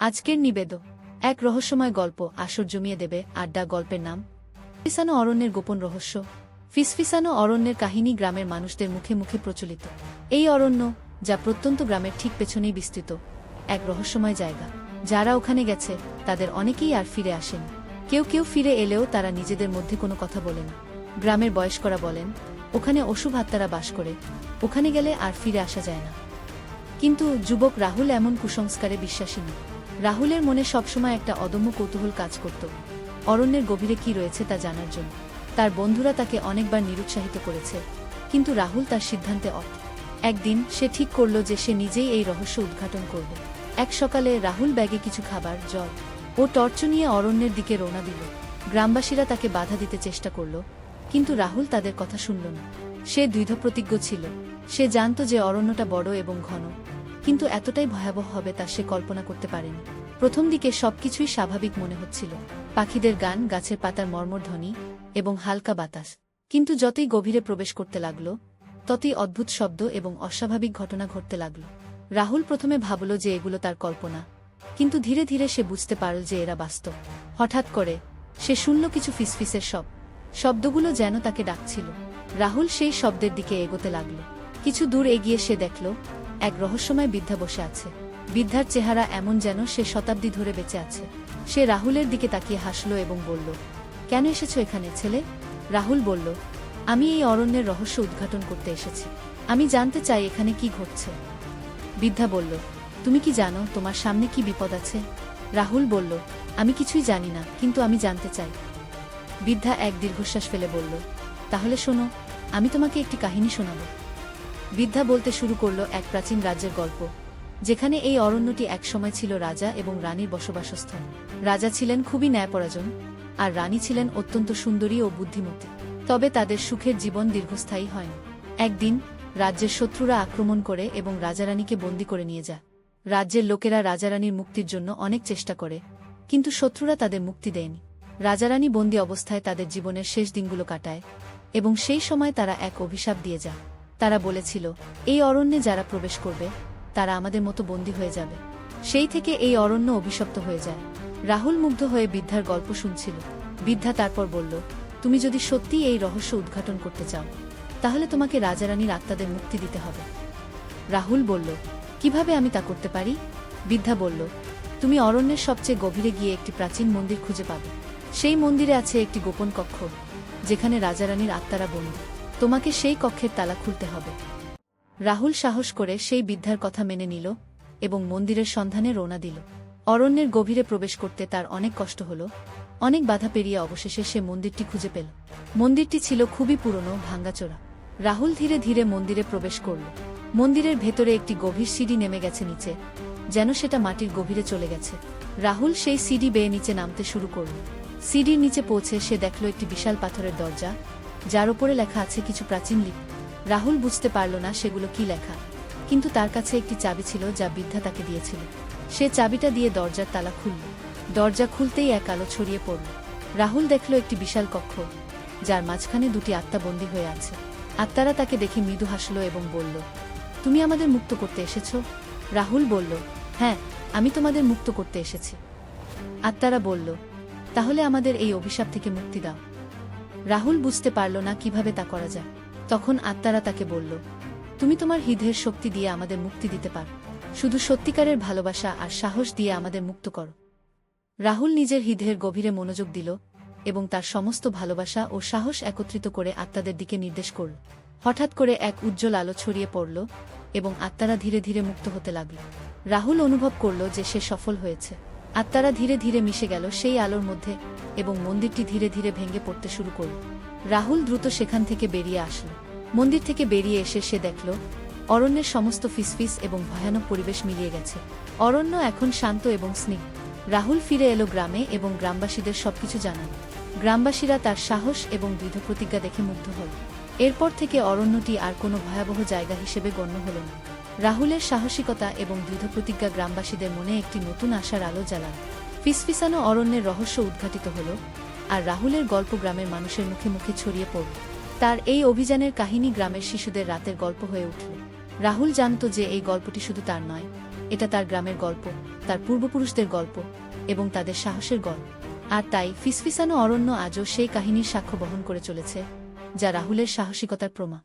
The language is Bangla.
আজকের নিবেদন এক রহস্যময় গল্প আসর জমিয়ে দেবে আড্ডা। গল্পের নাম ফিসফিসানো অরণ্যের গোপন রহস্য। ফিসফিসানো অরণ্যের কাহিনী গ্রামের মানুষদের মুখে মুখে প্রচলিত। এই অরণ্য, যা প্রত্যন্ত গ্রামের ঠিক পেছনেই বিস্তৃত, এক রহস্যময় জায়গা। যারা ওখানে গেছে তাদের অনেকেই আর ফিরে আসেনি। কেউ কেউ ফিরে এলেও তারা নিজেদের মধ্যে কোনো কথা বলে না। গ্রামের বয়স্করা বলেন, ওখানে অশুভ আত্মারা বাস করে, ওখানে গেলে আর ফিরে আসা যায় না। কিন্তু যুবক রাহুল এমন কুসংস্কারে বিশ্বাসী নয়। রাহুলের মনে সবসময় একটা অদম্য কৌতূহল কাজ করত, অরণ্যের গভীরে কি রয়েছে তা জানার জন্য। তার বন্ধুরা তাকে অনেকবার নিরুৎসাহিত করেছে, কিন্তু রাহুল তার সিদ্ধান্তে অটল। একদিন সে ঠিক করল যে সে নিজেই এই রহস্য উদ্ঘাটন করবে। এক সকালে রাহুল ব্যাগে কিছু খাবার, জল ও টর্চ নিয়ে অরণ্যের দিকে রওনা দিল। গ্রামবাসীরা তাকে বাধা দিতে চেষ্টা করল, কিন্তু রাহুল তাদের কথা শুনল না। সে দৃঢ়প্রতিজ্ঞ ছিল। সে জানত যে অরণ্যটা বড় এবং ঘন, কিন্তু এতটাই ভয়াবহ হবে তা সে কল্পনা করতে পারেনি। প্রথম দিকে সবকিছুই স্বাভাবিক মনে হচ্ছিল, পাখিদের গান, গাছের পাতার মর্মধ্বনি এবং হালকা বাতাস। কিন্তু যতই গভীরে প্রবেশ করতে লাগল, ততই অদ্ভুত শব্দ এবং অস্বাভাবিক ঘটনা ঘটতে লাগল। রাহুল প্রথমে ভাবল যে এগুলো তার কল্পনা, কিন্তু ধীরে ধীরে সে বুঝতে পারল যে এরা বাস্তব। হঠাৎ করে সে শুনল কিছু ফিসফিসের শব্দগুলো যেন তাকে ডাকছিল। রাহুল সেই শব্দের দিকে এগোতে লাগল। কিছু দূর এগিয়ে সে দেখল এক রহস্যময় বৃদ্ধা বসে আছে। বৃদ্ধার চেহারা এমন যেন সে শতাব্দী ধরে বেঁচে আছে। সে রাহুলের দিকে তাকিয়ে হাসল এবং বলল, কেন এসেছো এখানে ছেলে? রাহুল বলল, আমি এই অরণ্যের রহস্য উদ্ঘাটন করতে এসেছি। আমি জানতে চাই এখানে কি ঘটছে। বৃদ্ধা বলল, তুমি কি জানো তোমার সামনে কি বিপদ আছে? রাহুল বলল, আমি কিছুই জানি না, কিন্তু আমি জানতে চাই। বৃদ্ধা এক দীর্ঘশ্বাস ফেলে বলল, তাহলে শোনো, আমি তোমাকে একটি কাহিনী শোনাব। বৃদ্ধা বলতে শুরু করল এক প্রাচীন রাজ্যের গল্প, যেখানে এই অরণ্যটি একসময় ছিল রাজা এবং রানীর বসবাসস্থল। রাজা ছিলেন খুবই ন্যায়পরায়ণ, আর রানী ছিলেন অত্যন্ত সুন্দরী ও বুদ্ধিমতী। তবে তাদের সুখের জীবন দীর্ঘস্থায়ী হয়নি। একদিন রাজ্যের শত্রুরা আক্রমণ করে এবং রাজারানীকে বন্দী করে নিয়ে যায়। রাজ্যের লোকেরা রাজারানীর মুক্তির জন্য অনেক চেষ্টা করে, কিন্তু শত্রুরা তাদের মুক্তি দেয়নি। রাজারানী বন্দী অবস্থায় তাদের জীবনের শেষ দিনগুলো কাটায়, এবং সেই সময় তারা এক অভিশাপ দিয়ে যায়। তারা বলেছিল, এই অরণ্যে যারা প্রবেশ করবে তারা আমাদের মতো বন্দী হয়ে যাবে। সেই থেকে এই অরণ্য অভিশপ্ত হয়ে যায়। রাহুল মুগ্ধ হয়ে বৃদ্ধার গল্প শুনছিল। বৃদ্ধা তারপর বলল, তুমি যদি সত্যি এই রহস্য উদ্ঘাটন করতে চাও, তাহলে তোমাকে রাজারানীর আত্মাদের মুক্তি দিতে হবে। রাহুল বলল, কিভাবে আমি তা করতে পারি? বৃদ্ধা বলল, তুমি অরণ্যের সবচেয়ে গভীরে গিয়ে একটি প্রাচীন মন্দির খুঁজে পাবে। সেই মন্দিরে আছে একটি গোপন কক্ষ, যেখানে রাজারানীর আত্মারা বন্দী। তোমাকে সেই কক্ষের তালা খুলতে হবে। রাহুল সাহস করে সেই বৃদ্ধার কথা মেনে নিল এবং মন্দিরের সন্ধানে রওনা দিল। অরণ্যের গভীরে প্রবেশ করতে তার অনেক কষ্ট হল। অনেক বাধা পেরিয়ে অবশেষে সে মন্দিরটি খুঁজে পেল। মন্দিরটি ছিল খুবই পুরনো, ভাঙ্গাচোরা। রাহুল ধীরে ধীরে মন্দিরে প্রবেশ করল। মন্দিরের ভেতরে একটি গভীর সিঁড়ি নেমে গেছে নিচে, যেন সেটা মাটির গভীরে চলে গেছে। রাহুল সেই সিঁড়ি বেয়ে নিচে নামতে শুরু করল। সিঁড়ির নিচে পৌঁছে সে দেখল একটি বিশাল পাথরের দরজা, যার উপরে লেখা আছে কিছু প্রাচীন লিপি। রাহুল বুঝতে পারল না সেগুলো কি লেখা, কিন্তু তার কাছে একটি চাবি ছিল যা বৃদ্ধা তাকে দিয়েছিল। সে চাবিটা দিয়ে দরজার তালা খুলল। দরজা খুলতেই এক আলো ছড়িয়ে পড়ল। রাহুল দেখল একটি বিশাল কক্ষ, যার মাঝখানে দুটি আত্মা বন্দী হয়ে আছে। আত্মারা তাকে দেখে মৃদু হাসল এবং বলল, তুমি আমাদের মুক্ত করতে এসেছো? রাহুল বলল, হ্যাঁ, আমি তোমাদের মুক্ত করতে এসেছি। আত্মারা বলল, তাহলে আমাদের এই অভিশাপ থেকে মুক্তি দাও। রাহুল বুঝতে পারল না কিভাবে তা করা যায়। তখন আত্মারা তাকে বলল, তুমি তোমার হৃদয়ের শক্তি দিয়ে আমাদের মুক্তি দিতে পারো। শুধু সত্যিকারের ভালোবাসা আর সাহস দিয়ে আমাদের মুক্ত করো। রাহুল নিজের হৃদয়ের গভীরে মনোযোগ দিল এবং তার সমস্ত ভালোবাসা ও সাহস একত্রিত করে আত্মাদের দিকে নির্দেশ করল। হঠাৎ করে এক উজ্জ্বল আলো ছড়িয়ে পড়ল এবং আত্মারা ধীরে ধীরে মুক্ত হতে লাগল। রাহুল অনুভব করল যে সে সফল হয়েছে। আত্মারা ধীরে ধীরে মিশে গেল সেই আলোর মধ্যে এবং মন্দিরটি ধীরে ধীরে ভেঙে পড়তে শুরু করল। রাহুল দ্রুত সেখান থেকে বেরিয়ে আসল। মন্দির থেকে বেরিয়ে এসে সে দেখল অরণ্যের সমস্ত ফিসফিস এবং ভয়ানক পরিবেশ মিলিয়ে গেছে। অরণ্য এখন শান্ত এবং স্নিগ্ধ। রাহুল ফিরে এলো গ্রামে এবং গ্রামবাসীদের সবকিছু জানাল। গ্রামবাসীরা তার সাহস এবং দৃঢ় প্রতিজ্ঞা দেখে মুগ্ধ হল। এরপর থেকে অরণ্যটি আর কোনো ভয়াবহ জায়গা হিসেবে গণ্য হল না। রাহুলের সাহসিকতা এবং দৃঢ় প্রতিজ্ঞা গ্রামবাসীদের মনে একটি নতুন আশার আলো জ্বালাল। ফিসফিসানো অরণ্যের রহস্য উদ্ঘাটিত হল, আর রাহুলের গল্প গ্রামের মানুষের মুখে মুখে ছড়িয়ে পড়ল। তার এই অভিযানের কাহিনী গ্রামের শিশুদের রাতের গল্প হয়ে উঠল। রাহুল জানত যে এই গল্পটি শুধু তার নয়, এটা তার গ্রামের গল্প, তার পূর্বপুরুষদের গল্প এবং তাদের সাহসের গল্প। আর তাই ফিসফিসানো অরণ্য আজও সেই কাহিনীর সাক্ষ্য বহন করে চলেছে, যা রাহুলের সাহসিকতার প্রমাণ।